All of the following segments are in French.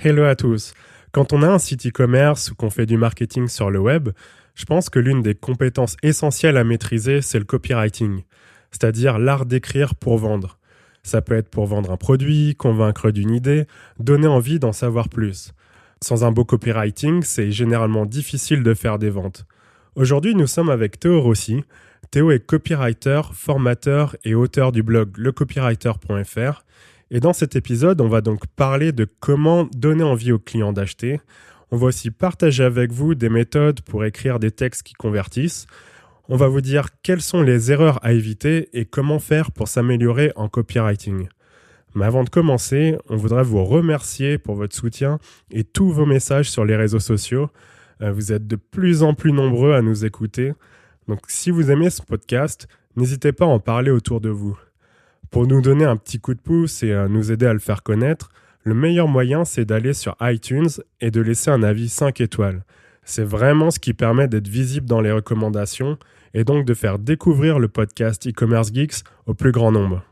Hello à tous. Quand on a un site e-commerce ou qu'on fait du marketing sur le web, je pense que l'une des compétences essentielles à maîtriser, c'est le copywriting, c'est-à-dire l'art d'écrire pour vendre. Ça peut être pour vendre un produit, convaincre d'une idée, donner envie d'en savoir plus. Sans un beau copywriting, c'est généralement difficile de faire des ventes. Aujourd'hui, nous sommes avec Théo Rossi. Théo est copywriter, formateur et auteur du blog lecopywriter.fr. Et dans cet épisode, on va donc parler de comment donner envie aux clients d'acheter. On va aussi partager avec vous des méthodes pour écrire des textes qui convertissent. On va vous dire quelles sont les erreurs à éviter et comment faire pour s'améliorer en copywriting. Mais avant de commencer, on voudrait vous remercier pour votre soutien et tous vos messages sur les réseaux sociaux. Vous êtes de plus en plus nombreux à nous écouter. Donc si vous aimez ce podcast, n'hésitez pas à en parler autour de vous. Pour nous donner un petit coup de pouce et nous aider à le faire connaître, le meilleur moyen, c'est d'aller sur iTunes et de laisser un avis 5 étoiles. C'est vraiment ce qui permet d'être visible dans les recommandations et donc de faire découvrir le podcast e-commerce geeks au plus grand nombre.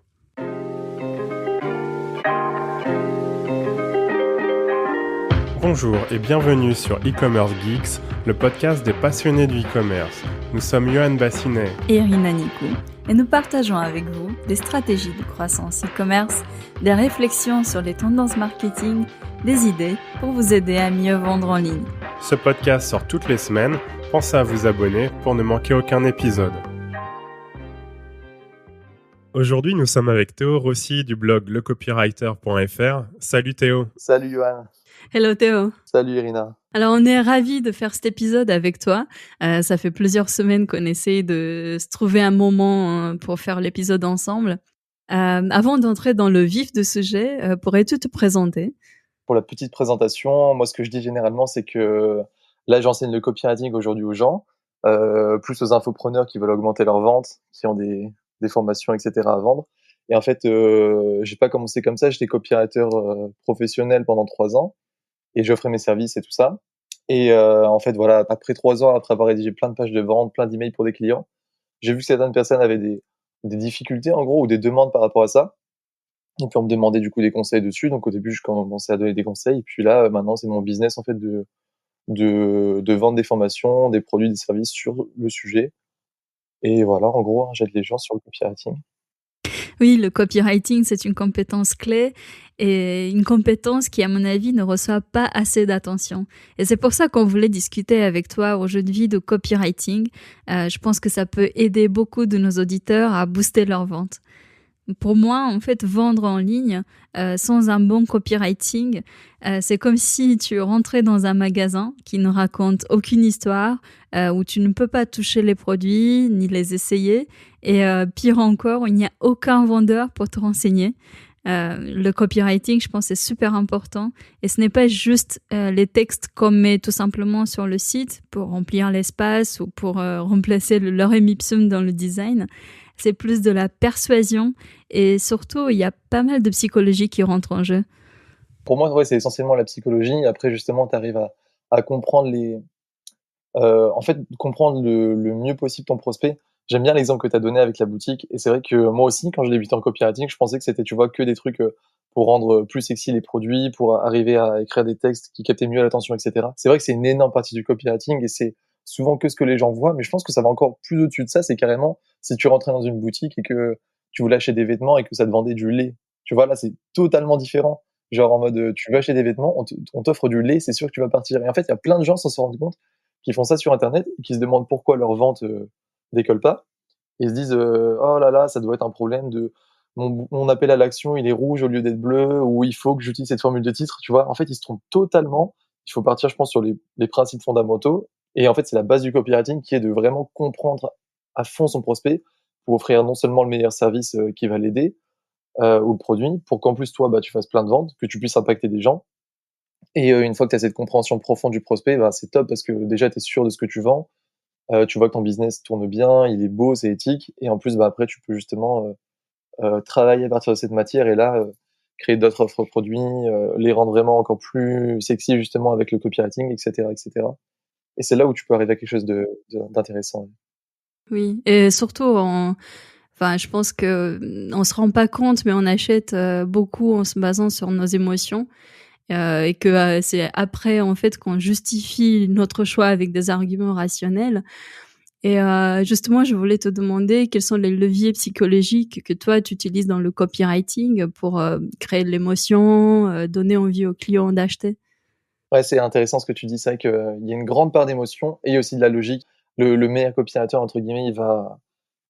Bonjour et bienvenue sur e-commerce geeks, le podcast des passionnés du e-commerce. Nous sommes Johan Bassinet et Irina Nikou, et nous partageons avec vous des stratégies de croissance e-commerce, des réflexions sur les tendances marketing, des idées pour vous aider à mieux vendre en ligne. Ce podcast sort toutes les semaines, pensez à vous abonner pour ne manquer aucun épisode. Aujourd'hui, nous sommes avec Théo Rossi du blog lecopywriter.fr. Salut Théo. Salut Johan. Hello Théo. Salut Irina. Alors on est ravis de faire cet épisode avec toi. Ça fait plusieurs semaines qu'on essaie de se trouver un moment pour faire l'épisode ensemble. Avant d'entrer dans le vif de ce sujet, pourrais-tu te présenter ? Pour la petite présentation, moi ce que je dis généralement c'est que là j'enseigne le copywriting aujourd'hui aux gens, plus aux infopreneurs qui veulent augmenter leurs ventes, qui ont des formations etc. à vendre. Et en fait j'ai pas commencé comme ça, j'étais copywriter professionnel pendant 3 ans. Et j'offrais mes services et tout ça. Et en fait, voilà, après 3 ans, après avoir rédigé plein de pages de vente, plein d'emails pour des clients, j'ai vu que certaines personnes avaient des difficultés, en gros, ou des demandes par rapport à ça. Et puis, on me demandait du coup des conseils dessus. Donc, au début, je commençais à donner des conseils. Et puis là, maintenant, c'est mon business, en fait, de vendre des formations, des produits, des services sur le sujet. Et voilà, en gros, j'aide les gens sur le copywriting. Oui, le copywriting, c'est une compétence clé et une compétence qui, à mon avis, ne reçoit pas assez d'attention. Et c'est pour ça qu'on voulait discuter avec toi aujourd'hui de copywriting. Je pense que ça peut aider beaucoup de nos auditeurs à booster leur vente. Pour moi, en fait, vendre en ligne sans un bon copywriting, c'est comme si tu rentrais dans un magasin qui ne raconte aucune histoire, où tu ne peux pas toucher les produits ni les essayer. Et pire encore, il n'y a aucun vendeur pour te renseigner. Le copywriting, je pense, c'est super important. Et ce n'est pas juste les textes qu'on met tout simplement sur le site pour remplir l'espace ou pour remplacer le lorem ipsum dans le design. C'est plus de la persuasion et surtout, il y a pas mal de psychologie qui rentre en jeu. Pour moi, ouais, c'est essentiellement la psychologie. Après, justement, tu arrives à comprendre comprendre le mieux possible ton prospect. J'aime bien l'exemple que tu as donné avec la boutique. Et c'est vrai que moi aussi, quand j'ai débuté en copywriting, je pensais que c'était, tu vois, que des trucs pour rendre plus sexy les produits, pour arriver à écrire des textes qui captaient mieux l'attention, etc. C'est vrai que c'est une énorme partie du copywriting et c'est souvent que ce que les gens voient. Mais je pense que ça va encore plus au-dessus de ça. C'est carrément si tu rentrais dans une boutique et que tu voulais acheter des vêtements et que ça te vendait du lait. Tu vois, là, c'est totalement différent. Genre en mode, tu vas acheter des vêtements, on t'offre du lait, c'est sûr que tu vas partir. Et en fait, il y a plein de gens, sans se rendre compte, qui font ça sur Internet et qui se demandent pourquoi leur vente décolle pas. Et ils se disent oh là là, ça doit être un problème de mon appel à l'action, il est rouge au lieu d'être bleu, ou il faut que j'utilise cette formule de titre, tu vois. En fait, ils se trompent totalement. Il faut partir, je pense, sur les principes fondamentaux. Et en fait, c'est la base du copywriting qui est de vraiment comprendre à fond son prospect pour offrir non seulement le meilleur service qui va l'aider, ou le produit, pour qu'en plus, toi, tu fasses plein de ventes, que tu puisses impacter des gens. Et une fois que tu as cette compréhension profonde du prospect, c'est top parce que déjà, tu es sûr de ce que tu vends. Tu vois que ton business tourne bien, il est beau, c'est éthique. Et en plus, après, tu peux justement travailler à partir de cette matière et là, créer d'autres offres produits, les rendre vraiment encore plus sexy justement avec le copywriting, etc., etc. Et c'est là où tu peux arriver à quelque chose d'intéressant. Oui, et surtout, je pense que on se rend pas compte, mais on achète beaucoup en se basant sur nos émotions. et que c'est après en fait qu'on justifie notre choix avec des arguments rationnels. Et justement, je voulais te demander quels sont les leviers psychologiques que toi tu utilises dans le copywriting pour créer de l'émotion, donner envie aux clients d'acheter. Ouais, c'est intéressant ce que tu dis. C'est vrai qu'il y a une grande part d'émotion et il y a aussi de la logique. Le meilleur copywriter, entre guillemets,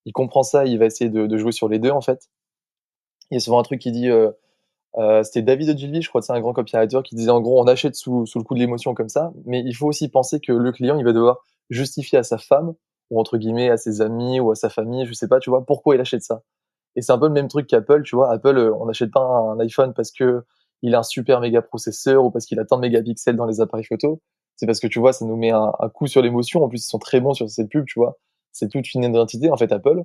il comprend ça, il va essayer de jouer sur les deux, en fait. Il y a souvent un truc qui dit, c'était David Ogilvy, je crois que c'est un grand copywriter, qui disait en gros, on achète sous le coup de l'émotion comme ça, mais il faut aussi penser que le client, il va devoir justifier à sa femme, ou entre guillemets à ses amis, ou à sa famille, je sais pas, tu vois, pourquoi il achète ça. Et c'est un peu le même truc qu'Apple, tu vois. Apple, on n'achète pas un iPhone parce que il a un super méga processeur ou parce qu'il a tant de mégapixels dans les appareils photo. C'est parce que tu vois, ça nous met un coup sur l'émotion. En plus, ils sont très bons sur cette pub, tu vois. C'est toute une identité en fait Apple.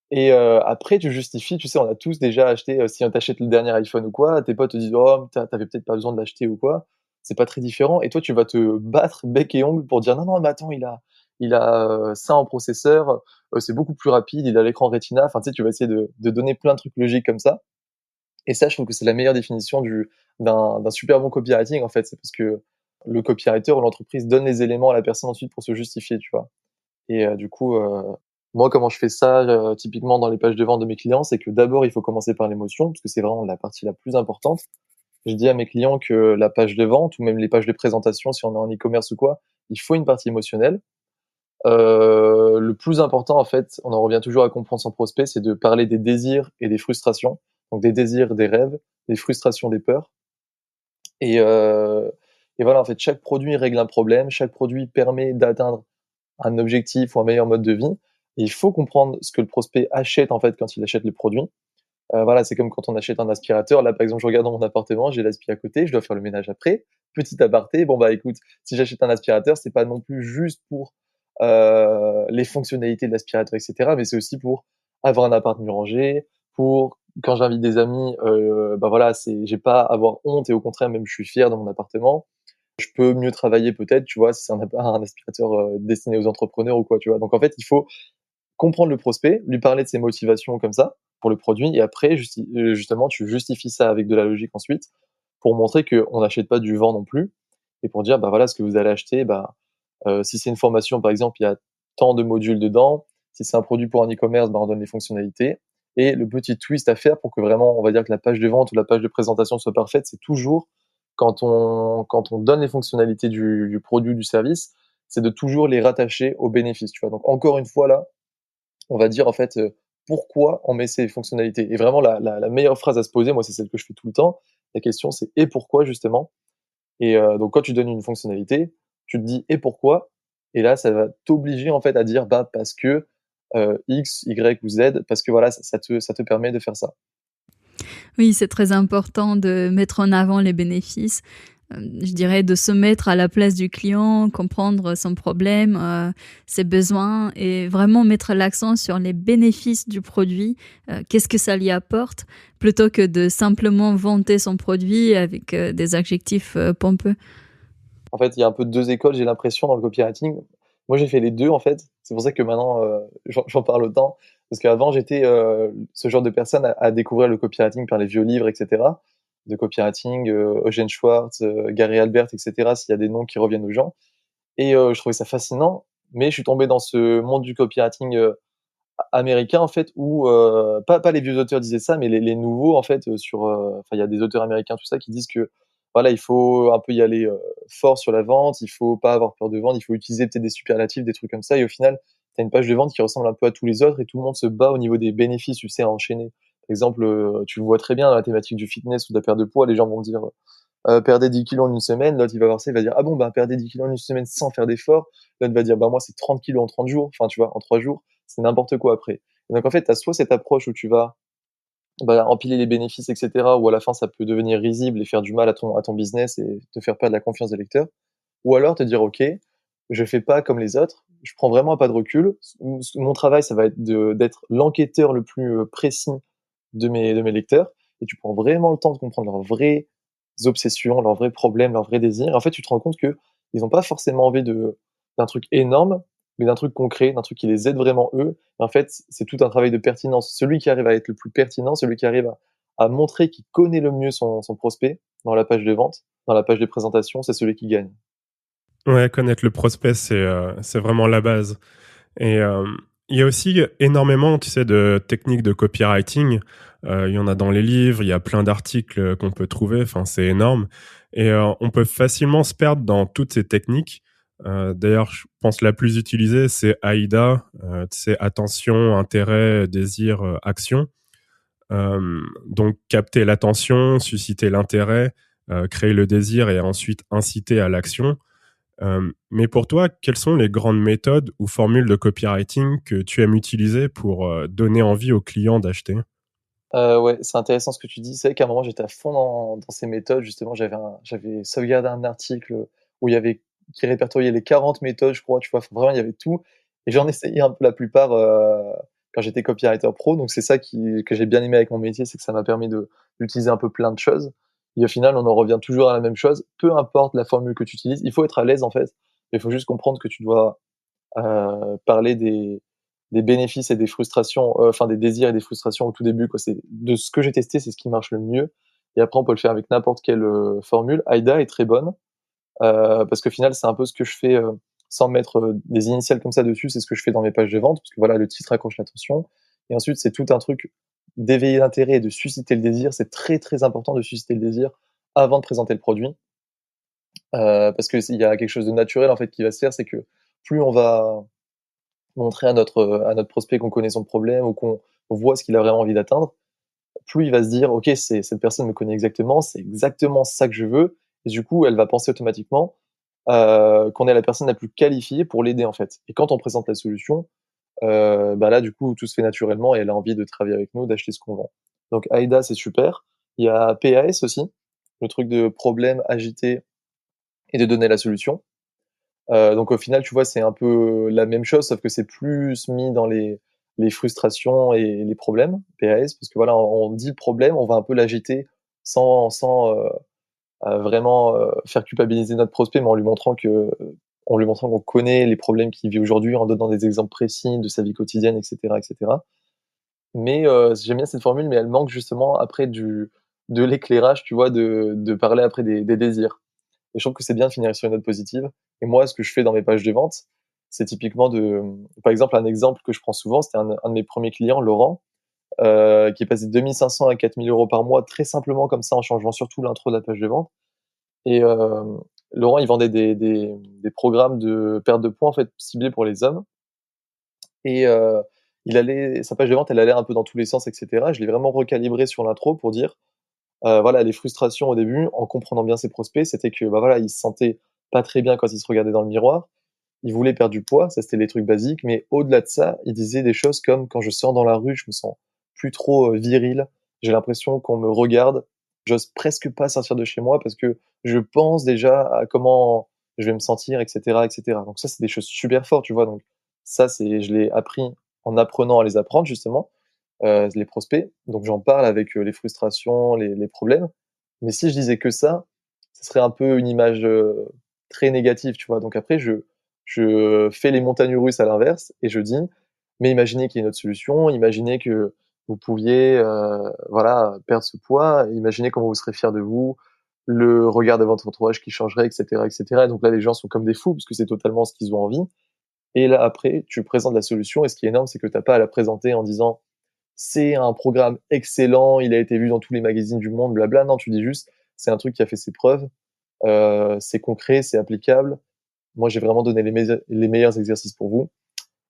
Et après, tu justifies. Tu sais, on a tous déjà acheté. Si on t'achète le dernier iPhone ou quoi, tes potes te disent oh t'avais peut-être pas besoin de l'acheter ou quoi. C'est pas très différent. Et toi, tu vas te battre bec et ongle pour dire non non mais attends il a ça en processeur, c'est beaucoup plus rapide, il a l'écran Retina. Enfin, tu sais, tu vas essayer de donner plein de trucs logiques comme ça. Et ça, je trouve que c'est la meilleure définition d'un super bon copywriting, en fait. C'est parce que le copywriter ou l'entreprise donne les éléments à la personne ensuite pour se justifier, tu vois. Et du coup, moi, comment je fais ça, typiquement dans les pages de vente de mes clients, c'est que d'abord, il faut commencer par l'émotion, parce que c'est vraiment la partie la plus importante. Je dis à mes clients que la page de vente ou même les pages de présentation, si on est en e-commerce ou quoi, il faut une partie émotionnelle. Le plus important, en fait, on en revient toujours à comprendre son prospect, c'est de parler des désirs et des frustrations. Donc des désirs, des rêves, des frustrations, des peurs. Et, heu, et voilà, en fait, chaque produit règle un problème, chaque produit permet d'atteindre un objectif ou un meilleur mode de vie. Et il faut comprendre ce que le prospect achète, en fait, quand il achète le produit. Voilà, c'est comme quand on achète un aspirateur. Là, par exemple, je regarde dans mon appartement, j'ai l'aspi à côté, je dois faire le ménage après. Petit aparté, bon bah écoute, si j'achète un aspirateur, c'est pas non plus juste pour les fonctionnalités de l'aspirateur, etc. Mais c'est aussi pour avoir un appart mieux rangé, pour quand j'invite des amis, bah voilà, j'ai pas à avoir honte et au contraire même je suis fier dans mon appartement. Je peux mieux travailler peut-être, tu vois, si c'est un aspirateur destiné aux entrepreneurs ou quoi, tu vois. Donc en fait, il faut comprendre le prospect, lui parler de ses motivations comme ça, pour le produit, et après, justement, tu justifies ça avec de la logique ensuite, pour montrer qu'on n'achète pas du vent non plus, et pour dire, bah voilà, ce que vous allez acheter, bah, si c'est une formation, par exemple, il y a tant de modules dedans. Si c'est un produit pour un e-commerce, bah, on donne les fonctionnalités. Et le petit twist à faire pour que vraiment, on va dire que la page de vente ou la page de présentation soit parfaite, c'est toujours quand on donne les fonctionnalités du produit ou du service, c'est de toujours les rattacher aux bénéfices, tu vois. Donc encore une fois là, on va dire en fait pourquoi on met ces fonctionnalités. Et vraiment la meilleure phrase à se poser, moi c'est celle que je fais tout le temps. La question c'est et pourquoi justement. Et donc quand tu donnes une fonctionnalité, tu te dis et pourquoi. Et là ça va t'obliger en fait à dire bah parce que X, Y ou Z, parce que voilà ça te permet de faire ça. Oui, c'est très important de mettre en avant les bénéfices. Je dirais de se mettre à la place du client, comprendre son problème, ses besoins et vraiment mettre l'accent sur les bénéfices du produit, qu'est-ce que ça lui apporte, plutôt que de simplement vanter son produit avec, des adjectifs, pompeux. En fait, il y a un peu 2 écoles, j'ai l'impression, dans le copywriting. Moi, j'ai fait les 2 en fait. C'est pour ça que maintenant, j'en parle autant. Parce qu'avant, j'étais, ce genre de personne à découvrir le copywriting par les vieux livres et cetera, de copywriting, Eugene Schwartz, Gary Albert et cetera, s'il y a des noms qui reviennent aux gens. Et je trouvais ça fascinant, mais je suis tombé dans ce monde du copywriting, américain, en fait, où, pas les vieux auteurs disaient ça, mais les nouveaux, en fait, enfin, il y a des auteurs américains, tout ça, qui disent que, voilà, il faut un peu y aller, fort sur la vente, il faut pas avoir peur de vendre, il faut utiliser peut-être des superlatifs, des trucs comme ça, et au final, tu as une page de vente qui ressemble un peu à tous les autres et tout le monde se bat au niveau des bénéfices, tu sais, à enchaîner. Par exemple, tu le vois très bien dans la thématique du fitness ou de la perte de poids, les gens vont dire, perdez 10 kilos en une semaine, l'autre il va voir ça, il va dire ah bon bah perdez 10 kilos en une semaine sans faire d'effort, l'autre va dire bah moi c'est 30 kilos en 30 jours, enfin tu vois en 3 jours, c'est n'importe quoi après. Et donc en fait tu as soit cette approche où tu vas bah, empiler les bénéfices etc. ou à la fin ça peut devenir risible et faire du mal à ton business et te faire perdre la confiance des lecteurs, ou alors te dire ok je fais pas comme les autres, je prends vraiment un pas de recul, mon travail ça va être d'être l'enquêteur le plus précis de mes lecteurs, et tu prends vraiment le temps de comprendre leurs vraies obsessions, leurs vrais problèmes, leurs vrais désirs. En fait, tu te rends compte qu'ils n'ont pas forcément envie d'un truc énorme, mais d'un truc concret, d'un truc qui les aide vraiment eux. Et en fait, c'est tout un travail de pertinence. Celui qui arrive à être le plus pertinent, celui qui arrive à montrer qu'il connaît le mieux son prospect dans la page de vente, dans la page de présentation, c'est celui qui gagne. Ouais, connaître le prospect, c'est vraiment la base. Et il y a aussi énormément, tu sais, de techniques de copywriting. Il y en a dans les livres, il y a plein d'articles qu'on peut trouver. Enfin, c'est énorme. Et on peut facilement se perdre dans toutes ces techniques. D'ailleurs, je pense la plus utilisée, c'est AIDA. Tu sais, attention, intérêt, désir, action. Donc, capter l'attention, susciter l'intérêt, créer le désir et ensuite inciter à l'action. Mais pour toi, quelles sont les grandes méthodes ou formules de copywriting que tu aimes utiliser pour donner envie aux clients d'acheter? Ouais, c'est intéressant ce que tu dis. C'est vrai qu'à un moment, j'étais à fond dans ces méthodes. Justement, j'avais sauvegardé un article où il y avait qui répertoriait les 40 méthodes, je crois, tu vois? Enfin, vraiment, il y avait tout et j'en essayais un peu la plupart, quand j'étais copywriter pro. Donc c'est ça que j'ai bien aimé avec mon métier, c'est que ça m'a permis d'utiliser un peu plein de choses et au final, on en revient toujours à la même chose. Peu importe la formule que tu utilises, il faut être à l'aise, en fait. Il faut juste comprendre que tu dois parler des bénéfices et des frustrations, enfin des désirs et des frustrations au tout début, quoi. C'est de ce que j'ai testé, c'est ce qui marche le mieux et après on peut le faire avec n'importe quelle, formule. AIDA est très bonne, parce qu'au final, c'est un peu ce que je fais, sans mettre, des initiales comme ça dessus, c'est ce que je fais dans mes pages de vente, parce que voilà, le titre accroche l'attention et ensuite c'est tout un truc d'éveiller l'intérêt et de susciter le désir. C'est très, très important de susciter le désir avant de présenter le produit, parce que il y a quelque chose de naturel, en fait, qui va se faire, c'est que plus on va montrer à notre prospect qu'on connaît son problème ou qu'on voit ce qu'il a vraiment envie d'atteindre, plus il va se dire: «OK, cette personne me connaît exactement, c'est exactement ça que je veux» et du coup, elle va penser automatiquement, qu'on est la personne la plus qualifiée pour l'aider, en fait et quand on présente la solution, bah, là, du coup, tout se fait naturellement et elle a envie de travailler avec nous, d'acheter ce qu'on vend. Donc AIDA, c'est super. Il y a PAS aussi, le truc de problème agité et de donner la solution. Donc au final, tu vois, c'est un peu la même chose, sauf que c'est plus mis dans les frustrations et les problèmes, PAS, parce que voilà, on dit le problème, on va un peu l'agiter sans, vraiment, faire culpabiliser notre prospect, mais en lui montrant qu'on connaît les problèmes qu'il vit aujourd'hui, en donnant des exemples précis de sa vie quotidienne et cetera et cetera. Mais j'aime bien cette formule, mais elle manque justement après de l'éclairage, tu vois, de parler après des désirs. Et je trouve que c'est bien de finir sur une note positive. Et moi, ce que je fais dans mes pages de vente, c'est typiquement par exemple, un exemple que je prends souvent, c'était un de mes premiers clients, Laurent, qui est passé de 2 500 à 4 000 € par mois, très simplement comme ça, en changeant surtout l'intro de la page de vente. Et Laurent, il vendait des programmes de perte de poids, en fait, ciblés pour les hommes. Et sa page de vente, elle allait un peu dans tous les sens, et cetera. Je l'ai vraiment recalibré sur l'intro pour dire, voilà, les frustrations au début, en comprenant bien ses prospects, c'était que, bah, voilà, il se sentait pas très bien quand il se regardait dans le miroir. Il voulait perdre du poids, ça c'était les trucs basiques, mais au-delà de ça, il disait des choses comme: «Quand je sors dans la rue, je me sens plus trop, viril. J'ai l'impression qu'on me regarde. J'ose presque pas sortir de chez moi parce que je pense déjà à comment je vais me sentir» et cetera et cetera. Donc ça, c'est des choses super fortes, tu vois? Donc ça, je l'ai appris en apprenant à les apprendre justement, les prospects. Donc j'en parle avec, les frustrations, les problèmes. Mais si je disais que ça, ce serait un peu une image, très négative, tu vois? Donc après je fais les montagnes russes à l'inverse et je dis: «Mais imaginez qu'il y ait une autre solution, imaginez que vous pouviez, voilà, perdre ce poids, imaginez comment vous serez fiers de vous, le regard de votre entourage qui changerait» et cetera et cetera. Et donc là, les gens sont comme des fous parce que c'est totalement ce qu'ils ont envie et là, après, tu présentes la solution et ce qui est énorme, c'est que tu as pas à la présenter en disant: «C'est un programme excellent, il a été vu dans tous les magazines du monde, blabla». Non, tu dis juste: «C'est un truc qui a fait ses preuves, c'est concret, c'est applicable. Moi, j'ai vraiment donné les meilleurs exercices pour vous»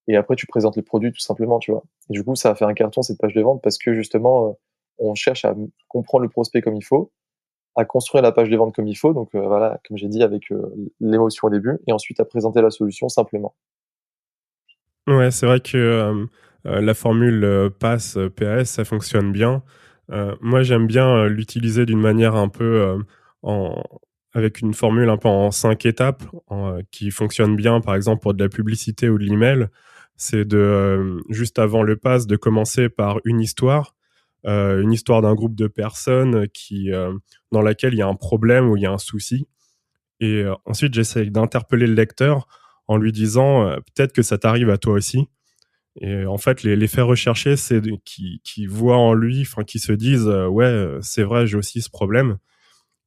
et après tu présentes les produits tout simplement, tu vois? Et du coup, ça a fait un carton cette page de vente parce que justement, on cherche à comprendre le prospect comme il faut, à construire la page de vente comme il faut, donc voilà, comme j'ai dit avec, l'émotion au début et ensuite à présenter la solution simplement. Ouais, c'est vrai que la formule PAS, PAS, ça fonctionne bien. Moi, j'aime bien l'utiliser d'une manière un peu en, avec une formule un peu en 5 étapes qui fonctionne bien, par exemple, pour de la publicité ou de l'email. C'est juste avant le PAS, de commencer par une histoire d'un groupe de personnes dans laquelle il y a un problème ou il y a un souci. Et ensuite, j'essaye d'interpeller le lecteur en lui disant peut-être que ça t'arrive à toi aussi. Et en fait, les faits recherchés, c'est qui voient en lui, enfin, qui se disent ouais, c'est vrai, j'ai aussi ce problème.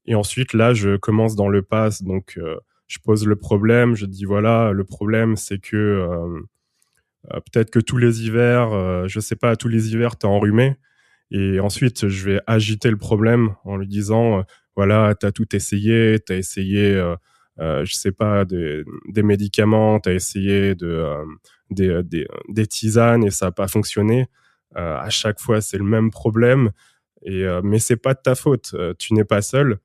Et ensuite, là, je commence dans le pass. Donc, je pose le problème. Je dis, voilà, le problème, c'est que peut-être que tous les hivers, je sais pas, tous les hivers, t'es enrhumé. Et ensuite, je vais agiter le problème en lui disant, voilà, t'as tout essayé, t'as essayé, je sais pas, des médicaments, t'as essayé des tisanes et ça n'a pas fonctionné. À chaque fois, c'est le même problème. Mais c'est pas de ta faute. Tu n'es pas seul.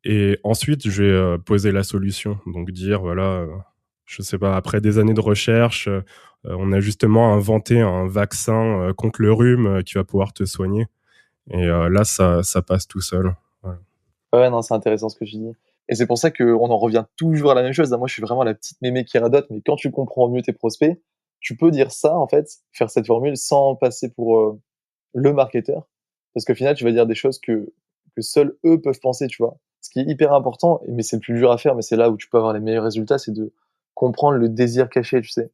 Et ensuite, je vais poser la solution. Donc dire, voilà, je sais pas, après des années de recherche, on a justement inventé un vaccin contre le rhume qui va pouvoir te soigner. Et là, ça passe tout seul. Voilà. Ouais, non, c'est intéressant ce que tu dis. Et c'est pour ça qu'on en revient toujours à la même chose. Moi, je suis vraiment la petite mémé qui radote, mais quand tu comprends mieux tes prospects, tu peux dire ça, en fait, faire cette formule sans passer pour le marketeur. Parce qu'au final, tu vas dire des choses que seuls eux peuvent penser, tu vois. Ce qui est hyper important, mais c'est le plus dur à faire, mais c'est là où tu peux avoir les meilleurs résultats, c'est de comprendre le désir caché, tu sais.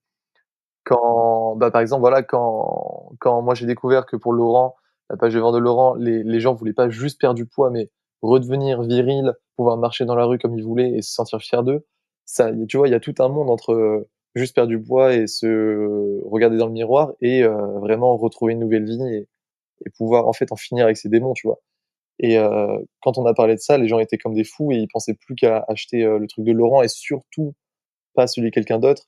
Par exemple, voilà, quand moi j'ai découvert que pour Laurent, la page de vente de Laurent, les gens voulaient pas juste perdre du poids, mais redevenir viril, pouvoir marcher dans la rue comme ils voulaient et se sentir fiers d'eux. Ça, tu vois, il y a tout un monde entre juste perdre du poids et se regarder dans le miroir et vraiment retrouver une nouvelle vie et pouvoir en fait en finir avec ses démons, tu vois. Et quand on a parlé de ça, les gens étaient comme des fous et ils pensaient plus qu'à acheter le truc de Laurent et surtout pas celui de quelqu'un d'autre,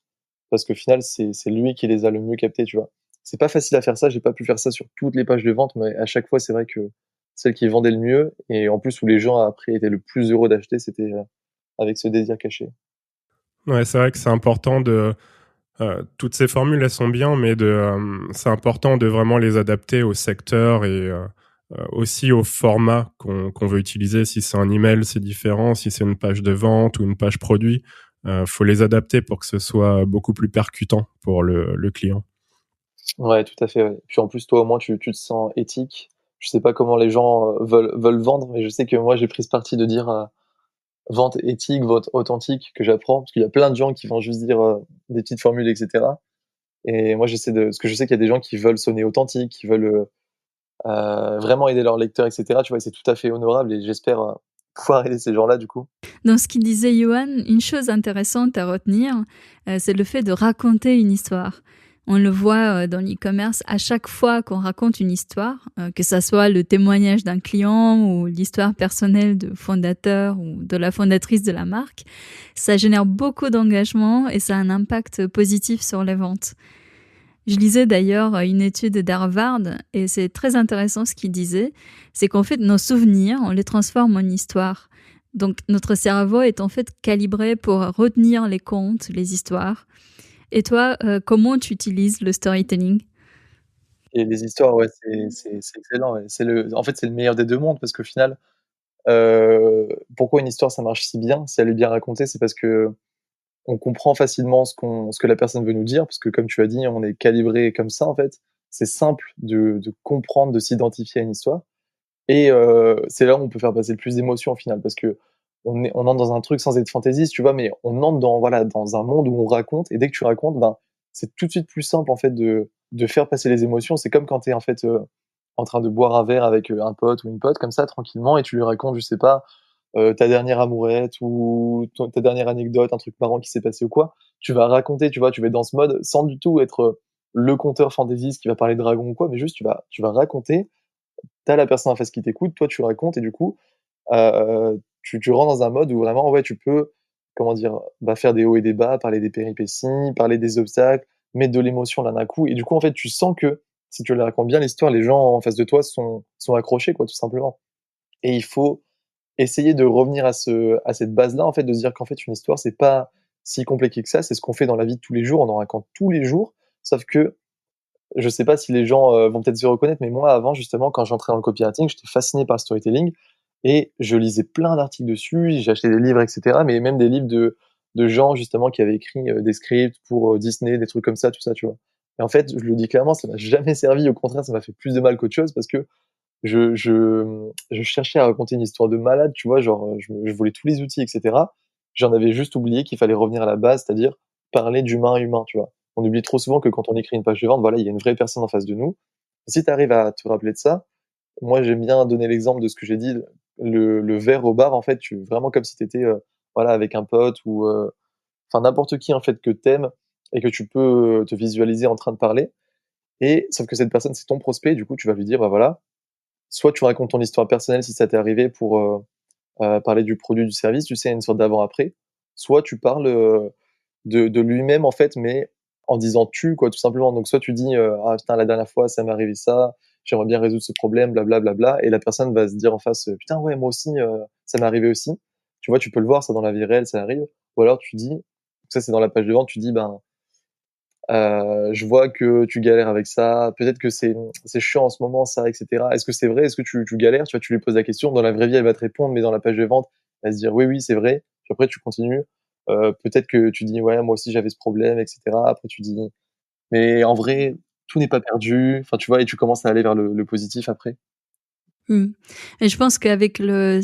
parce qu'au final, c'est lui qui les a le mieux captés, tu vois. C'est pas facile à faire ça, j'ai pas pu faire ça sur toutes les pages de vente, mais à chaque fois, c'est vrai que celle qui vendait le mieux, et en plus où les gens après étaient le plus heureux d'acheter, c'était avec ce désir caché. Ouais, c'est vrai que c'est important de. Toutes ces formules, elles sont bien, mais c'est important de vraiment les adapter au secteur et aussi au format qu'on veut utiliser. Si c'est un email, c'est différent. Si c'est une page de vente ou une page produit, faut les adapter pour que ce soit beaucoup plus percutant pour le client. Ouais, tout à fait, ouais. Puis en plus, toi, au moins, tu te sens éthique. Je sais pas comment les gens veulent vendre, mais je sais que moi, j'ai pris ce parti de dire vente éthique, vente authentique que j'apprends, parce qu'il y a plein de gens qui vont juste dire des petites formules, etc. Et moi, parce que je sais qu'il y a des gens qui veulent sonner authentiques, qui veulent vraiment aider leurs lecteurs, etc. Tu vois, et c'est tout à fait honorable et j'espère pouvoir aider ces gens-là, du coup. Dans ce qu'il disait Johan, une chose intéressante à retenir, c'est le fait de raconter une histoire. On le voit dans l'e-commerce, à chaque fois qu'on raconte une histoire, que ça soit le témoignage d'un client ou l'histoire personnelle de fondateur ou de la fondatrice de la marque, ça génère beaucoup d'engagement et ça a un impact positif sur les ventes. Je lisais d'ailleurs une étude d'Harvard et c'est très intéressant ce qu'il disait, c'est qu'en fait nos souvenirs, on les transforme en histoire. Donc notre cerveau est en fait calibré pour retenir les contes, les histoires. Et toi, comment tu utilises le storytelling? Et les histoires, ouais, c'est excellent, ouais. En fait, c'est le meilleur des 2 mondes parce qu'au final, pourquoi une histoire ça marche si bien, si elle est bien racontée, c'est parce que on comprend facilement ce que la personne veut nous dire, parce que comme tu as dit, on est calibré comme ça, en fait. C'est simple de comprendre, de s'identifier à une histoire. Et c'est là où on peut faire passer le plus d'émotions au final, parce qu'on entre dans un truc sans être fantaisiste, tu vois? Mais on entre dans, voilà, dans un monde où on raconte et dès que tu racontes, ben, c'est tout de suite plus simple en fait de faire passer les émotions. C'est comme quand tu es en fait, en train de boire un verre avec, un pote ou une pote comme ça tranquillement et tu lui racontes, je sais pas, ta dernière amourette ou ton ta dernière anecdote, un truc marrant qui s'est passé ou quoi. Tu vas raconter, tu vois? Tu vas être dans ce mode sans du tout être, le conteur fantaisiste qui va parler de dragons ou quoi, mais juste tu vas raconter. T'as la personne en face qui t'écoute, toi tu racontes et du coup, tu rentres dans un mode où vraiment, ouais, tu peux, comment dire? Bah, faire des hauts et des bas, parler des péripéties, parler des obstacles, mettre de l'émotion là d'un coup et du coup, en fait, tu sens que si tu la racontes bien l'histoire, les gens en face de toi sont accrochés quoi, tout simplement et il faut essayer de revenir à cette base-là, en fait, de se dire qu'en fait, une histoire, c'est pas si compliqué que ça, c'est ce qu'on fait dans la vie de tous les jours, on en raconte tous les jours, sauf que je sais pas si les gens, vont peut-être se reconnaître, mais moi avant justement quand j'entrais dans le copywriting, j'étais fasciné par le storytelling et je lisais plein d'articles dessus, j'ai acheté des livres et cetera, mais même des livres de gens justement qui avaient écrit, des scripts pour, Disney, des trucs comme ça, tout ça, tu vois? Et en fait, je le dis clairement, ça m'a jamais servi, au contraire, ça m'a fait plus de mal qu'autre chose parce que je cherchais à raconter une histoire de malade, tu vois? Genre, je voulais tous les outils et cetera. J'en avais juste oublié qu'il fallait revenir à la base, c'est-à-dire parler d'humain à humain, tu vois? On oublie trop souvent que quand on écrit une page de vente, voilà, il y a une vraie personne en face de nous. Si tu arrives à te rappeler de ça, moi, j'aime bien donner l'exemple de ce que j'ai dit, le verre au bar, en fait, vraiment comme si t'étais, voilà, avec un pote ou, enfin n'importe qui, en fait, que t'aimes et que tu peux te visualiser en train de parler. Et sauf que cette personne, c'est ton prospect, du coup, tu vas lui dire, bah voilà, soit tu racontes ton histoire personnelle si ça t'est arrivé pour parler du produit, du service, tu sais, une sorte d'avant-après. Soit tu parles de lui-même, en fait, mais en disant tu, quoi, tout simplement. Donc, soit tu dis, ah putain, la dernière fois, ça m'est arrivé ça, j'aimerais bien résoudre ce problème, blablabla. Et la personne va se dire en face, putain, ouais, moi aussi, ça m'est arrivé aussi. Tu vois, tu peux le voir, ça dans la vie réelle, ça arrive. Ou alors tu dis, ça c'est dans la page de vente, tu dis, ben, je vois que tu galères avec ça. Peut-être que c'est chiant en ce moment, ça, et cetera. Est-ce que c'est vrai? Est-ce que tu galères? Tu vois, tu lui poses la question. Dans la vraie vie, elle va te répondre, mais dans la page de vente, elle va se dire: «Oui, oui, c'est vrai». Puis après, tu continues. Peut-être que tu dis: «Ouais, moi aussi, j'avais ce problème», et cetera. Après, tu dis: «Mais en vrai, tout n'est pas perdu». Enfin, tu vois? Et tu commences à aller vers le positif après. Mmh. Et je pense qu'avec le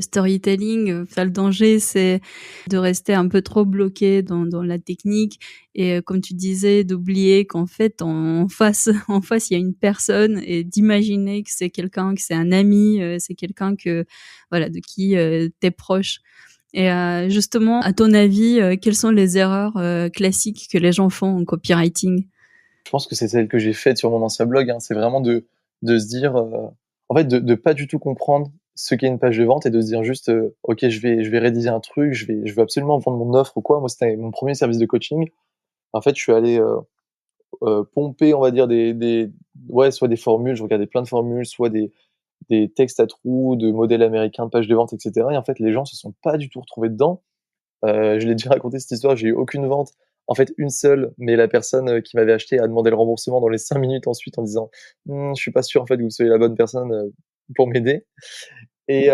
storytelling, enfin, le danger, c'est de rester un peu trop bloqué dans la technique et comme tu disais, d'oublier qu'en fait, en face en face, il y a une personne et d'imaginer que c'est quelqu'un, que c'est un ami, c'est quelqu'un que voilà, de qui, tu es proche. Et justement, à ton avis, quelles sont les erreurs, classiques que les gens font en copywriting? Je pense que c'est celle que j'ai faite sur mon ancien blog, hein. C'est vraiment de se dire, en fait, de pas du tout comprendre ce qu'est une page de vente et de se dire juste, «OK, je vais rédiger un truc, je veux absolument vendre mon offre ou quoi». Moi, c'était mon premier service de coaching. En fait, je suis allé, pomper, on va dire des ouais, soit des formules, je regardais plein de formules, soit des textes à trous, de modèles américains, de pages de vente, et cetera. Et en fait, les gens se sont pas du tout retrouvés dedans. Je l'ai déjà raconté cette histoire, j'ai eu aucune vente. En fait, une seule, mais la personne, qui m'avait acheté a demandé le remboursement dans les 5 minutes ensuite en disant: «Mmh, je suis pas sûr en fait que vous soyez la bonne personne, pour m'aider». Et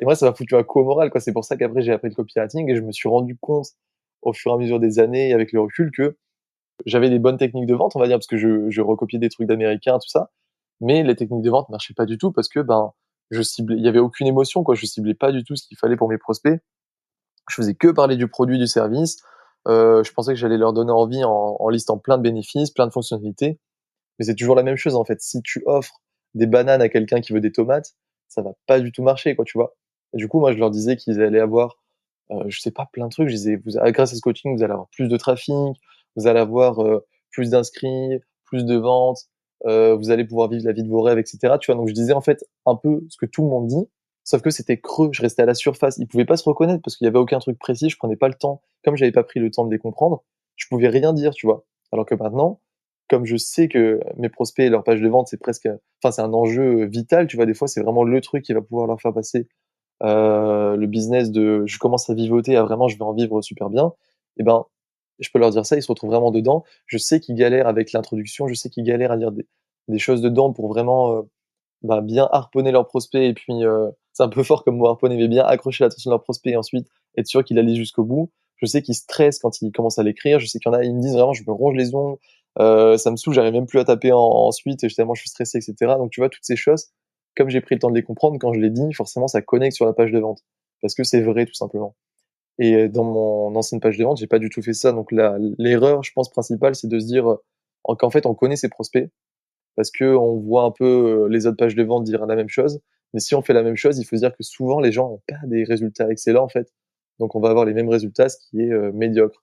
moi, ça m'a foutu un coup au moral, quoi. C'est pour ça qu'après j'ai appris le copywriting et je me suis rendu compte au fur et à mesure des années et avec le recul que j'avais des bonnes techniques de vente, on va dire, parce que je recopiais des trucs d'américains, tout ça. Mais les techniques de vente marchaient pas du tout parce que, ben, il y avait aucune émotion, quoi. Je ciblais pas du tout ce qu'il fallait pour mes prospects. Je faisais que parler du produit, du service. Je pensais que j'allais leur donner envie en listant plein de bénéfices, plein de fonctionnalités. Mais c'est toujours la même chose, en fait. Si tu offres des bananes à quelqu'un qui veut des tomates, ça va pas du tout marcher, quoi, tu vois? Et du coup, moi, je leur disais qu'ils allaient avoir, je sais pas, plein de trucs. Je disais: grâce à ce coaching, vous allez avoir plus de trafic, vous allez avoir, plus d'inscrits, plus de ventes, vous allez pouvoir vivre la vie de vos rêves, et cetera, tu vois? Donc je disais, en fait, un peu ce que tout le monde dit, sauf que c'était creux. Je restais à la surface. Ils pouvaient pas se reconnaître parce qu'il y avait aucun truc précis. Je prenais pas le temps. Comme j'avais pas pris le temps de les comprendre, je pouvais rien dire, tu vois? Alors que maintenant, comme je sais que mes prospects et leur page de vente, c'est presque, enfin, c'est un enjeu vital, tu vois? Des fois, c'est vraiment le truc qui va pouvoir leur faire passer, le business de je commence à vivoter à vraiment je vais en vivre super bien. Et ben, je peux leur dire ça, ils se retrouvent vraiment dedans. Je sais qu'ils galèrent avec l'introduction, je sais qu'ils galèrent à dire des choses dedans pour vraiment, bah, bien harponner leurs prospects et puis, c'est un peu fort comme mot harponner, mais bien accrocher l'attention de leurs prospects et ensuite être sûr qu'ils la lisent jusqu'au bout. Je sais qu'ils stressent quand ils commencent à l'écrire. Je sais qu'il y en a, ils me disent vraiment: «Je me ronge les ongles, ça me saoule, j'arrive même plus à taper ensuite tellement je suis stressé», et cetera. Donc tu vois, toutes ces choses, comme j'ai pris le temps de les comprendre, quand je les dis, forcément ça connecte sur la page de vente. Parce que c'est vrai, tout simplement. Et dans mon ancienne page de vente, j'ai pas du tout fait ça. Donc l'erreur, je pense, principale, c'est de se dire, qu'en fait, on connaît ses prospects parce qu'on voit un peu, les autres pages de vente dire la même chose. Mais si on fait la même chose, il faut se dire que souvent les gens ont pas des résultats excellents, en fait. Donc on va avoir les mêmes résultats, ce qui est, médiocre.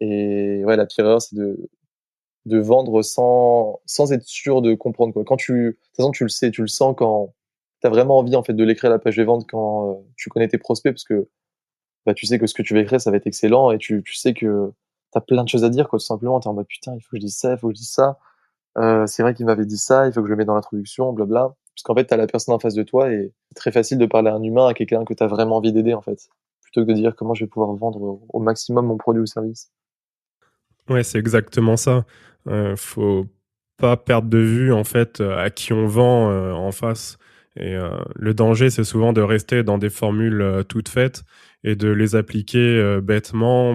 Et ouais, la pire erreur, c'est de vendre sans être sûr de comprendre, quoi. De toute façon, tu le sais, tu le sens quand tu as vraiment envie, en fait, de l'écrire la page de vente quand, tu connais tes prospects parce que, bah, tu sais que ce que tu vas écrire, ça va être excellent et tu sais que tu as plein de choses à dire, quoi, tout simplement. Tu es en mode: «Putain, il faut que je dise ça, il faut que je dise ça». C'est vrai qu'il m'avait dit ça, il faut que je le mette dans l'introduction, blabla. Parce qu'en fait, tu as la personne en face de toi et c'est très facile de parler à un humain, à quelqu'un que tu as vraiment envie d'aider, en fait, plutôt que de dire: «Comment je vais pouvoir vendre au maximum mon produit ou service». Ouais, c'est exactement ça. Faut pas perdre de vue, en fait, à qui on vend, en face. Et le danger, c'est souvent de rester dans des formules, toutes faites et de les appliquer, bêtement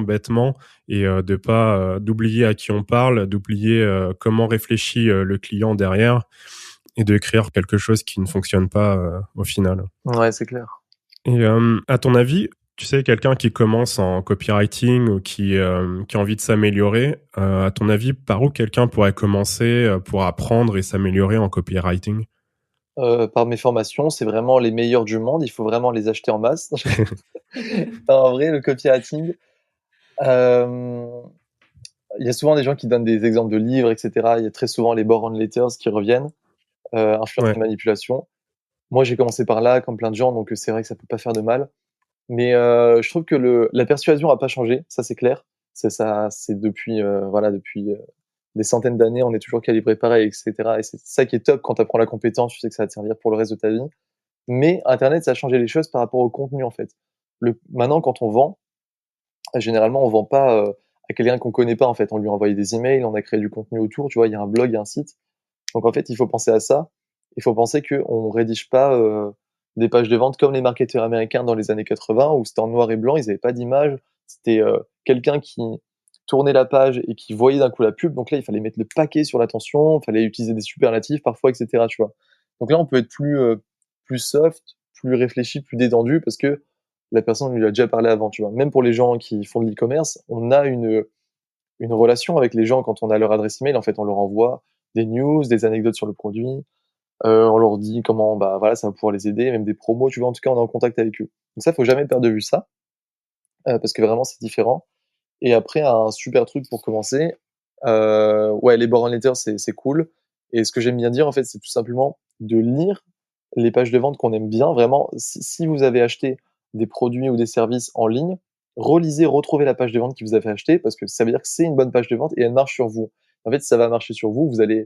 et de pas, d'oublier à qui on parle, d'oublier, comment réfléchit, le client derrière et d'écrire quelque chose qui ne fonctionne pas, au final. Ouais, c'est clair. Et à ton avis, tu sais, quelqu'un qui commence en copywriting ou qui a envie de s'améliorer, à ton avis, par où quelqu'un pourrait commencer, pour apprendre et s'améliorer en copywriting? Par mes formations, c'est vraiment les meilleurs du monde, il faut vraiment les acheter en masse. Non, en vrai, le copywriting, hem, il y a souvent des gens qui donnent des exemples de livres et cetera. Il y a très souvent les Boron Letters qui reviennent, Influence Ouais. et manipulation. Moi, j'ai commencé par là, comme plein de gens, donc c'est vrai que ça peut pas faire de mal. Mais je trouve que la persuasion a pas changé, ça c'est clair. C'est ça, c'est depuis, voilà, depuis, des centaines d'années, on est toujours calibré pareil et cetera et c'est ça qui est top quand tu apprends la compétence, tu sais que ça va te servir pour le reste de ta vie. Mais internet, ça a changé les choses par rapport au contenu, en fait. Maintenant, quand on vend, généralement, on vend pas, à quelqu'un qu'on connaît pas, en fait. On lui a envoyé des emails, on a créé du contenu autour, tu vois? Il y a un blog, il y a un site. Donc en fait, il faut penser à ça. Il faut penser qu'on rédige pas, des pages de vente comme les marketeurs américains dans les années 80 où c'était en noir et blanc, ils avaient pas d'image. C'était, quelqu'un qui tournait la page et qui voyait d'un coup la pub. Donc là, il fallait mettre le paquet sur l'attention, il fallait utiliser des superlatifs parfois et cetera, tu vois? Donc là, on peut être plus soft, plus réfléchi, plus détendu parce que la personne, on lui a déjà parlé avant, tu vois? Même pour les gens qui font de l'e-commerce, on a une relation avec les gens quand on a leur adresse email. En fait, on leur envoie des news, des anecdotes sur le produit, on leur dit comment, bah, voilà, ça va pouvoir les aider, même des promos, tu vois? En tout cas, on est en contact avec eux. Donc ça, faut jamais perdre de vue ça, parce que vraiment c'est différent et après un super truc pour commencer, ouais, les born letters, c'est cool et ce que j'aime bien dire, en fait, c'est tout simplement de lire les pages de vente qu'on aime bien. Vraiment, si vous avez acheté des produits ou des services en ligne, relisez, retrouvez la page de vente que vous avez achetée parce que ça veut dire que c'est une bonne page de vente et elle marche sur vous. En fait, si ça va marcher sur vous, vous allez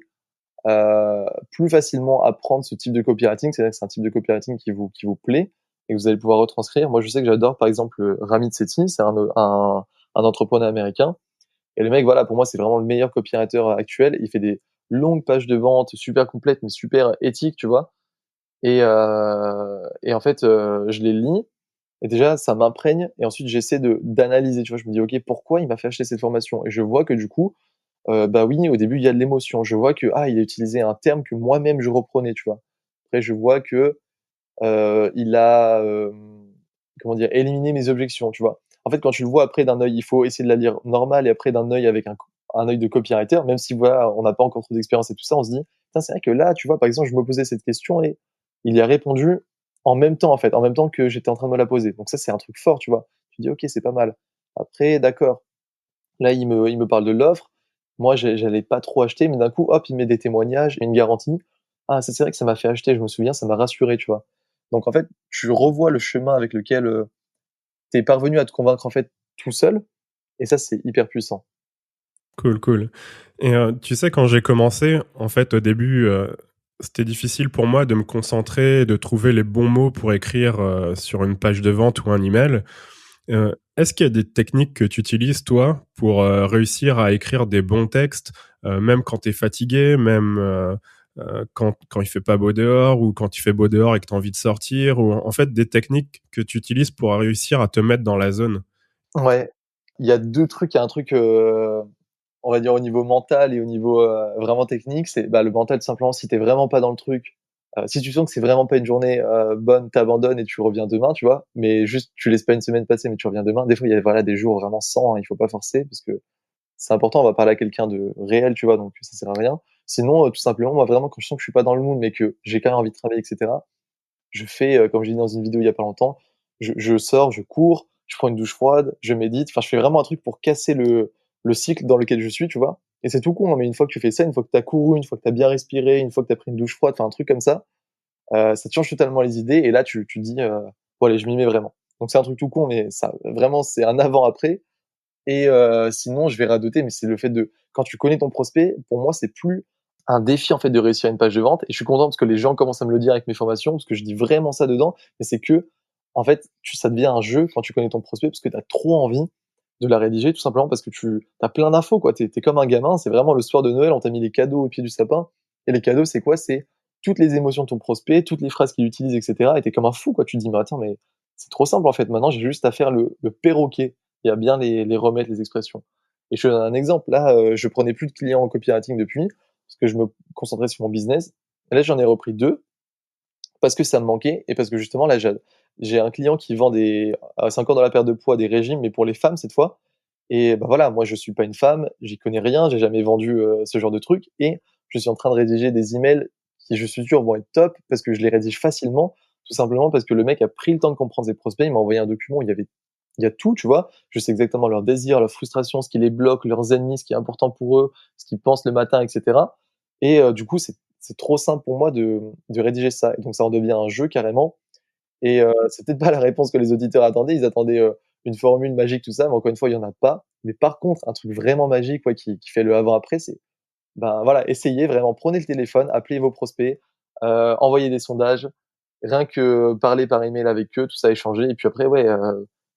plus facilement apprendre ce type de copywriting, c'est-à-dire que c'est un type de copywriting qui vous plaît et que vous allez pouvoir retranscrire. Moi, je sais que j'adore, par exemple, Ramit Sethi, c'est un entrepreneur américain et le mec, voilà, pour moi, c'est vraiment le meilleur copywriter actuel. Il fait des longues pages de vente super complètes, mais super éthiques, tu vois? Et en fait, je les lis et déjà, ça m'imprègne et ensuite j'essaie d'analyser, tu vois? Je me dis: «OK, pourquoi il m'a fait acheter cette formation?» Et je vois que du coup, bah, oui, au début, il y a de l'émotion. Je vois que, ah, il a utilisé un terme que moi-même je reprenais, tu vois? Après, je vois que, il a, comment dire? Éliminé mes objections, tu vois? En fait, quand tu le vois après d'un œil, il faut essayer de la lire normal et après d'un œil avec un œil de copywriter, même si voilà, on n'a pas encore trop d'expérience et tout ça, on se dit: «Putain, c'est vrai que là, tu vois, par exemple, je me posais cette question et il y a répondu en même temps, en fait, en même temps que j'étais en train de me la poser». Donc ça, c'est un truc fort, tu vois? Tu dis: «OK, c'est pas mal». Après, d'accord, là, il me parle de l'offre. Moi, j'allais pas trop acheter, mais d'un coup, hop, il met des témoignages et une garantie. Ah, ça, c'est vrai que ça m'a fait acheter, je me souviens, ça m'a rassuré, tu vois? Donc en fait, tu revois le chemin avec lequel, tu es parvenu à te convaincre, en fait, tout seul et ça, c'est hyper puissant. Cool, cool. Et tu sais, quand j'ai commencé, en fait, au début, c'était difficile pour moi de me concentrer, de trouver les bons mots pour écrire, sur une page de vente ou un email. Est-ce qu'il y a des techniques que tu utilises, toi, pour, réussir à écrire des bons textes, même quand tu es fatigué, même, quand il fait pas beau dehors ou quand il fait beau dehors et que tu as envie de sortir ou en fait, des techniques que tu utilises pour réussir à te mettre dans la zone? Ouais, il y a 2 trucs. Il y a un truc, on va dire au niveau mental et au niveau, vraiment technique. C'est, bah, le mental tout simplement, si tu es vraiment pas dans le truc, si tu sens que c'est vraiment pas une journée, bonne, tu abandonnes et tu reviens demain, tu vois? Mais juste, tu laisses pas une semaine passer, mais tu reviens demain. Des fois, il y a, voilà, des jours vraiment sans, hein, il faut pas forcer parce que c'est important, on va parler à quelqu'un de réel, tu vois? Donc ça sert à rien. Sinon, tout simplement, moi vraiment quand je sens que je suis pas dans le mood, mais que j'ai quand même envie de travailler et cetera, je fais, comme j'ai dit dans une vidéo il y a pas longtemps, je sors, je cours, je prends une douche froide, je médite. Enfin, je fais vraiment un truc pour casser le cycle dans lequel je suis, tu vois? Et c'est tout con, hein, mais une fois que tu fais ça, une fois que tu as couru, une fois que tu as bien respiré, une fois que tu as pris une douche froide, enfin un truc comme ça te change totalement les idées et là tu te dis, «Bon allez, je m'y mets vraiment». Donc c'est un truc tout con, mais ça vraiment c'est un avant-après et sinon je vais radoter, mais c'est le fait de quand tu connais ton prospect, pour moi, c'est plus un défi, en fait, de réussir une page de vente et je suis content parce que les gens commencent à me le dire avec mes formations, parce que je dis vraiment ça dedans, mais c'est que, en fait, ça devient un jeu quand tu connais ton prospect parce que tu as trop envie de la rédiger, tout simplement parce que tu as plein d'infos, quoi. Tu es comme un gamin, c'est vraiment le soir de Noël, on t'a mis les cadeaux au pied du sapin et les cadeaux, c'est quoi? C'est toutes les émotions de ton prospect, toutes les phrases qu'il utilise et cetera et tu es comme un fou, quoi. Tu te dis: «Mais attends, mais c'est trop simple, en fait, maintenant j'ai juste à faire le perroquet» et à bien les remettre, les expressions. Et je te donne un exemple, là, je prenais plus de clients en copywriting depuis, parce que je me concentrais sur mon business. Et là, j'en ai repris 2 parce que ça me manquait et parce que justement là, j'ai un client qui vend c'est encore dans la perte de poids, des régimes, mais pour les femmes cette fois. Et bah, voilà, moi je suis pas une femme, j'y connais rien, j'ai jamais vendu, ce genre de truc et je suis en train de rédiger des emails qui, je suis sûr, vont être top parce que je les rédige facilement, tout simplement parce que le mec a pris le temps de comprendre ses prospects. Il m'a envoyé un document où il y a tout, tu vois. Je sais exactement leurs désirs, leurs frustrations, ce qui les bloque, leurs ennemis, ce qui est important pour eux, ce qu'ils pensent le matin, etc. Et du coup, c'est trop simple pour moi de rédiger ça. Et donc, ça en devient un jeu carrément. Et c'est peut-être pas la réponse que les auditeurs attendaient. Ils attendaient une formule magique, tout ça, mais encore une fois, il y en a pas. Mais par contre, un truc vraiment magique, ouais, qui fait le avant-après, c'est ben voilà, essayez vraiment, prenez le téléphone, appelez vos prospects, envoyez des sondages, rien que parler par email avec eux, tout ça, échanger. Et puis après, ouais,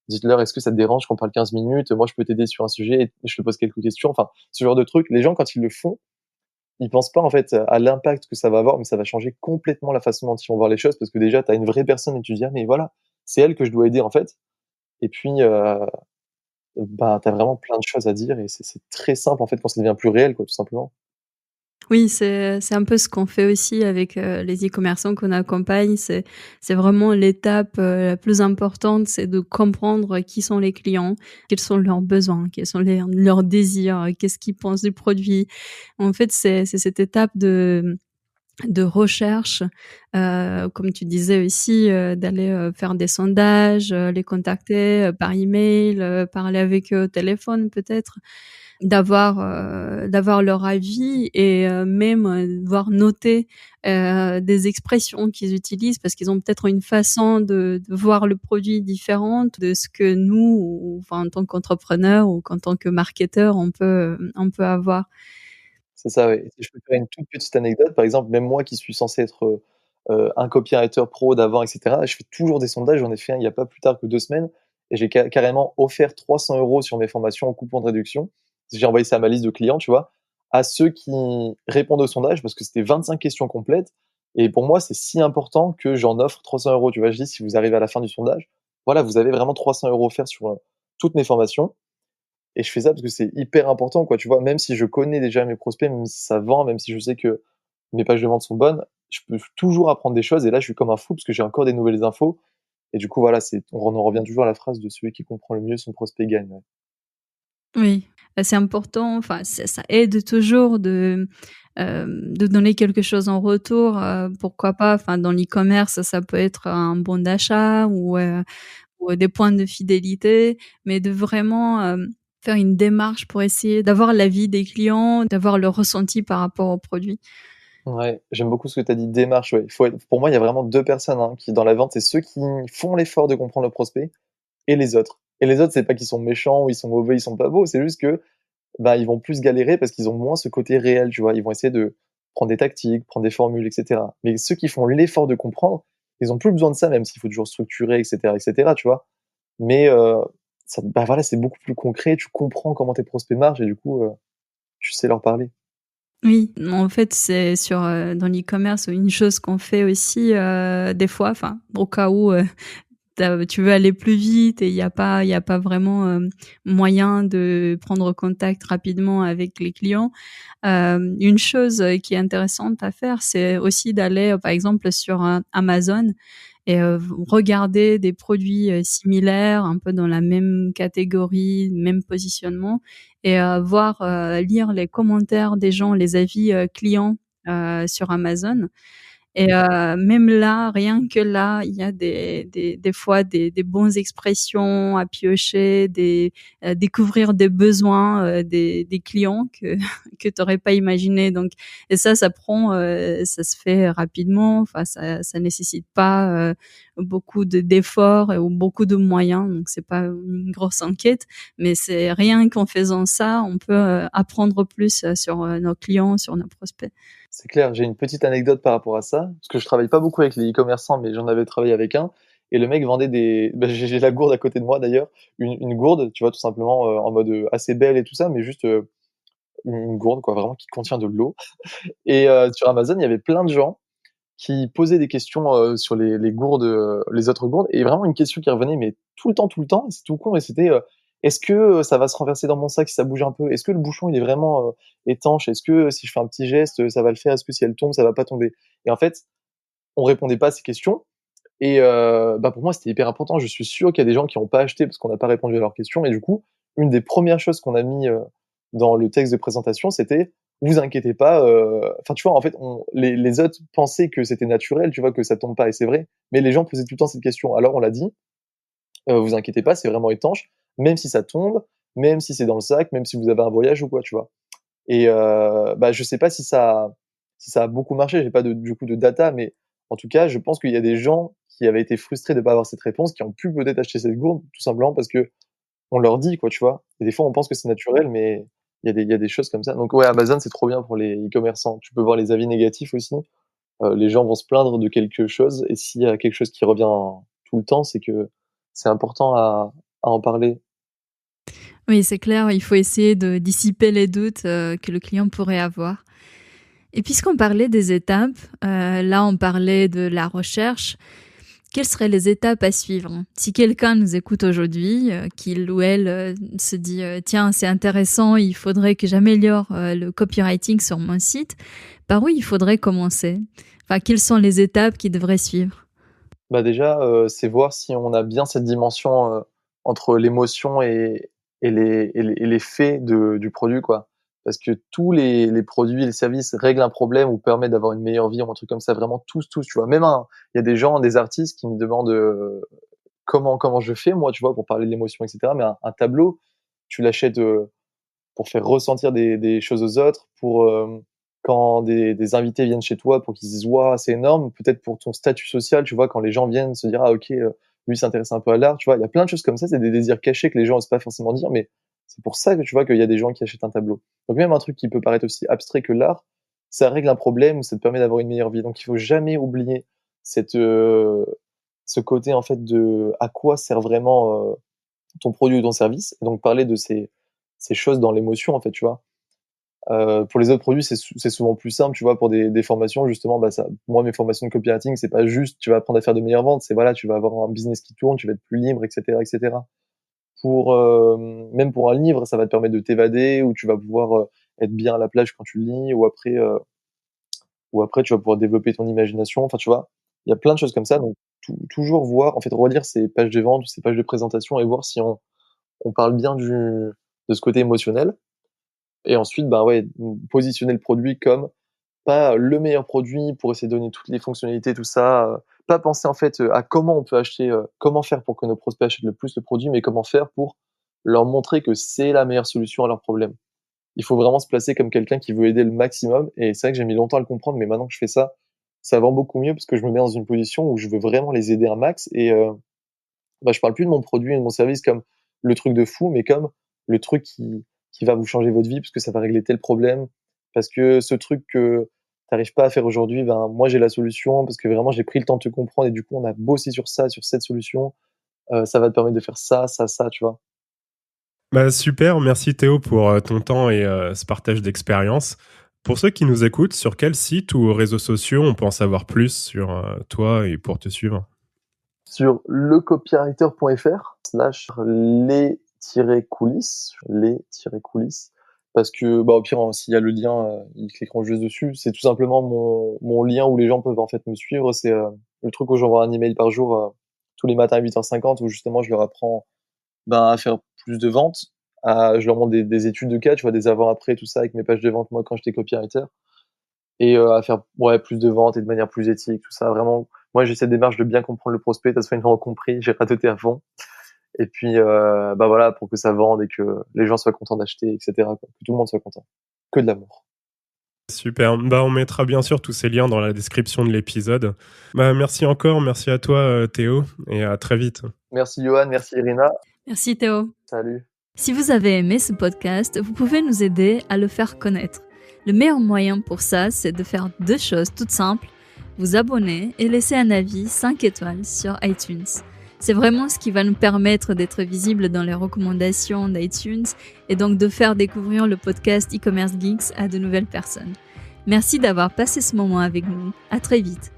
dites-leur: «Est-ce que ça te dérange qu'on parle 15 minutes? Moi, je peux t'aider sur un sujet et je te pose quelques questions». Enfin, ce genre de trucs. Les gens, quand ils le font, ils pensent pas en fait à l'impact que ça va avoir, mais ça va changer complètement la façon dont ils vont voir les choses parce que déjà, tu as une vraie personne et tu te dis: «Ah mais voilà, c'est elle que je dois aider en fait». Et puis, bah, tu as vraiment plein de choses à dire et c'est très simple en fait quand ça devient plus réel quoi, tout simplement. Oui, c'est un peu ce qu'on fait aussi avec, les e-commerçants qu'on accompagne. C'est vraiment l'étape, la plus importante, c'est de comprendre qui sont les clients, quels sont leurs besoins, quels sont leurs désirs, qu'est-ce qu'ils pensent du produit. En fait, c'est cette étape de recherche, comme tu disais aussi, d'aller, faire des sondages, les contacter, par email, parler avec eux au téléphone peut-être. D'avoir leur avis et même, voir noter, des expressions qu'ils utilisent parce qu'ils ont peut-être une façon de voir le produit différente de ce que nous ou enfin en tant qu'entrepreneur ou qu'en tant que marketeur on peut avoir. C'est ça, ouais. Et si je peux faire une toute petite anecdote, par exemple, même moi qui suis censé être, un copywriter pro d'avant et cetera, je fais toujours des sondages. J'en ai fait un il y a pas plus tard que 2 semaines et j'ai carrément offert 300 € sur mes formations en coupon de réduction. J'ai envoyé ça à ma liste de clients, tu vois? À ceux qui répondent au sondage parce que c'était 25 questions complètes et pour moi, c'est si important que j'en offre 300 €, tu vois? Je dis: «Si vous arrivez à la fin du sondage, voilà, vous avez vraiment 300 € offerts sur, toutes mes formations». Et je fais ça parce que c'est hyper important, quoi, tu vois? Même si je connais déjà mes prospects, même si ça vend, même si je sais que mes pages de vente sont bonnes, je peux toujours apprendre des choses et là, je suis comme un fou parce que j'ai encore des nouvelles infos et du coup, voilà, on en revient toujours à la phrase de: «Celui qui comprend le mieux son prospect gagne», ouais. Oui, c'est important, enfin ça aide toujours de donner quelque chose en retour, pourquoi pas, enfin dans l'e-commerce, ça peut être un bon d'achat ou des points de fidélité, mais de vraiment, faire une démarche pour essayer d'avoir l'avis des clients, d'avoir leur ressenti par rapport au produit. Ouais, j'aime beaucoup ce que tu as dit, démarche, ouais. Il faut être Pour moi, il y a vraiment 2 personnes, hein, qui dans la vente, c'est ceux qui font l'effort de comprendre le prospect et les autres. Et les autres, c'est pas qu'ils sont méchants ou ils sont mauvais, ils sont pas beaux, c'est juste que bah, ils vont plus galérer parce qu'ils ont moins ce côté réel, tu vois? Ils vont essayer de prendre des tactiques, prendre des formules et cetera. Mais ceux qui font l'effort de comprendre, ils ont plus besoin de ça, même s'il faut toujours structurer et cetera, tu vois? Mais ça bah, voilà, c'est beaucoup plus concret, tu comprends comment tes prospects marchent et du coup, tu sais leur parler. Oui, en fait, c'est sur, dans l'e-commerce, une chose qu'on fait aussi, des fois, enfin, au cas où, tu veux aller plus vite et il y a pas vraiment, moyen de prendre contact rapidement avec les clients. Une chose, qui est intéressante à faire, c'est aussi d'aller, par exemple sur, Amazon et regarder des produits, similaires, un peu dans la même catégorie, même positionnement et voir, lire les commentaires des gens, les avis, clients, sur Amazon et même là, rien que là, il y a des fois des bonnes expressions à piocher, découvrir des besoins, des clients que que tu aurais pas imaginé donc et ça prend, ça se fait rapidement, enfin ça nécessite pas, beaucoup d'efforts ou beaucoup de moyens donc c'est pas une grosse enquête, mais c'est rien qu'en faisant ça, on peut, apprendre plus, sur, nos clients, sur nos prospects. C'est clair, j'ai une petite anecdote par rapport à ça, parce que je travaille pas beaucoup avec les e-commerçants, mais j'en avais travaillé avec un et le mec vendait des bah, j'ai la gourde à côté de moi d'ailleurs, une gourde, tu vois? Tout simplement, en mode, assez belle et tout ça, mais juste, une gourde quoi, vraiment qui contient de l'eau et sur Amazon, il y avait plein de gens qui posaient des questions, sur les gourdes, les autres gourdes et vraiment une question qui revenait mais tout le temps, c'est tout con et c'était, «Est-ce que, ça va se renverser dans mon sac si ça bouge un peu? Est-ce que le bouchon il est vraiment, étanche? Est-ce que, si je fais un petit geste, ça va le faire? Est-ce que si elle tombe, ça va pas tomber?» Et en fait, on répondait pas à ces questions et bah, pour moi, c'était hyper important. Je suis sûr qu'il y a des gens qui ont pas acheté parce qu'on n'a pas répondu à leurs questions et du coup, une des premières choses qu'on a mis, dans le texte de présentation, c'était vous inquiétez pas. Enfin, tu vois, en fait, les autres pensaient que c'était naturel, tu vois, que ça tombe pas, et c'est vrai. Mais les gens posaient tout le temps cette question. Alors on l'a dit, vous inquiétez pas, c'est vraiment étanche, même si ça tombe, même si c'est dans le sac, même si vous avez un voyage ou quoi, tu vois. Et bah, je sais pas si ça a beaucoup marché. J'ai pas du coup de data, mais en tout cas, je pense qu'il y a des gens qui avaient été frustrés de pas avoir cette réponse, qui ont pu peut-être acheter cette gourde, tout simplement parce que on leur dit, quoi, tu vois. Et des fois, on pense que c'est naturel, mais il y a des choses comme ça. Donc ouais, Amazon, c'est trop bien pour les e-commerçants. Tu peux voir les avis négatifs aussi. Les gens vont se plaindre de quelque chose, et s'il y a quelque chose qui revient tout le temps, c'est que c'est important à en parler. Oui, c'est clair, il faut essayer de dissiper les doutes que le client pourrait avoir. Et puisqu'on parlait des étapes, là on parlait de la recherche, quelles seraient les étapes à suivre? Si quelqu'un nous écoute aujourd'hui, qu'il ou elle se dit tiens, c'est intéressant, il faudrait que j'améliore le copywriting sur mon site, par où il faudrait commencer? Enfin, quelles sont les étapes qui devraient suivre? Bah déjà, c'est voir si on a bien cette dimension entre l'émotion et les faits du produit, quoi. Parce que tous les produits et les services règlent un problème ou permettent d'avoir une meilleure vie ou un truc comme ça, vraiment tous, tu vois. Même il y a des gens, des artistes qui me demandent comment je fais, moi, tu vois, pour parler de l'émotion, etc. Mais un tableau, tu l'achètes pour faire ressentir des choses aux autres, pour quand des invités viennent chez toi, pour qu'ils se disent waouh, c'est énorme, peut-être pour ton statut social, tu vois, quand les gens viennent se dire ah ok, lui s'intéresse un peu à l'art, tu vois, il y a plein de choses comme ça, c'est des désirs cachés que les gens osent pas forcément dire, mais c'est pour ça que tu vois qu'il y a des gens qui achètent un tableau. Donc même un truc qui peut paraître aussi abstrait que l'art, ça règle un problème ou ça te permet d'avoir une meilleure vie. Donc il faut jamais oublier ce côté en fait de à quoi sert vraiment ton produit ou ton service, et donc parler de ces choses dans l'émotion, en fait, tu vois. Pour les autres produits, c'est souvent plus simple, tu vois, pour des formations, justement, bah ça, moi, mes formations de copywriting, c'est pas juste, tu vas apprendre à faire de meilleures ventes, c'est voilà, tu vas avoir un business qui tourne, tu vas être plus libre, etc., etc. Même pour un livre, ça va te permettre de t'évader, ou tu vas pouvoir être bien à la plage quand tu le lis, ou après, tu vas pouvoir développer ton imagination. Enfin, tu vois, il y a plein de choses comme ça. Donc, toujours voir, en fait, relire ces pages de vente ou ces pages de présentation et voir si on parle bien de ce côté émotionnel. Et ensuite, bah ouais, positionner le produit comme pas le meilleur produit pour essayer de donner toutes les fonctionnalités, tout ça. Pas penser en fait à comment on peut acheter, comment faire pour que nos prospects achètent le plus le produit, mais comment faire pour leur montrer que c'est la meilleure solution à leur problème. Il faut vraiment se placer comme quelqu'un qui veut aider le maximum. Et c'est vrai que j'ai mis longtemps à le comprendre, mais maintenant que je fais ça, ça vend beaucoup mieux parce que je me mets dans une position où je veux vraiment les aider un max. Et bah, je parle plus de mon produit et de mon service comme le truc de fou, mais comme le truc qui va vous changer votre vie parce que ça va régler tel problème. Parce que ce truc que t'arrives pas à faire aujourd'hui, ben, moi, j'ai la solution parce que vraiment, j'ai pris le temps de te comprendre et du coup, on a bossé sur ça, sur cette solution. Ça va te permettre de faire ça, ça, ça, tu vois. Bah, super, merci Théo pour ton temps et ce partage d'expérience. Pour ceux qui nous écoutent, sur quel site ou réseaux sociaux on peut en savoir plus sur toi et pour te suivre? Sur lecopywriter.fr/les-coulisses, parce que, bah, au pire, hein, s'il y a le lien, ils cliqueront juste dessus. C'est tout simplement mon lien où les gens peuvent en fait me suivre. C'est le truc où j'envoie un email par jour, tous les matins à 8h50, où justement je leur apprends ben, à faire plus de ventes. Je leur montre des études de cas, tu vois, des avant-après, tout ça, avec mes pages de vente, moi, quand j'étais copywriter. Et à faire ouais, plus de ventes et de manière plus éthique, tout ça. Vraiment, moi, j'ai cette démarche de bien comprendre le prospect. De toute façon, une fois compris, j'ai radoté à fond. Et puis, bah voilà, pour que ça vende et que les gens soient contents d'acheter, etc., quoi. Que tout le monde soit content. Que de l'amour. Super, bah, on mettra bien sûr tous ces liens dans la description de l'épisode. Bah, merci encore, merci à toi Théo, et à très vite. Merci Johan, merci Irina. Merci Théo. Salut. Si vous avez aimé ce podcast, vous pouvez nous aider à le faire connaître. Le meilleur moyen pour ça, c'est de faire 2 choses toutes simples. Vous abonner et laisser un avis 5 étoiles sur iTunes. C'est vraiment ce qui va nous permettre d'être visible dans les recommandations d'iTunes et donc de faire découvrir le podcast e-commerce geeks à de nouvelles personnes. Merci d'avoir passé ce moment avec nous. À très vite.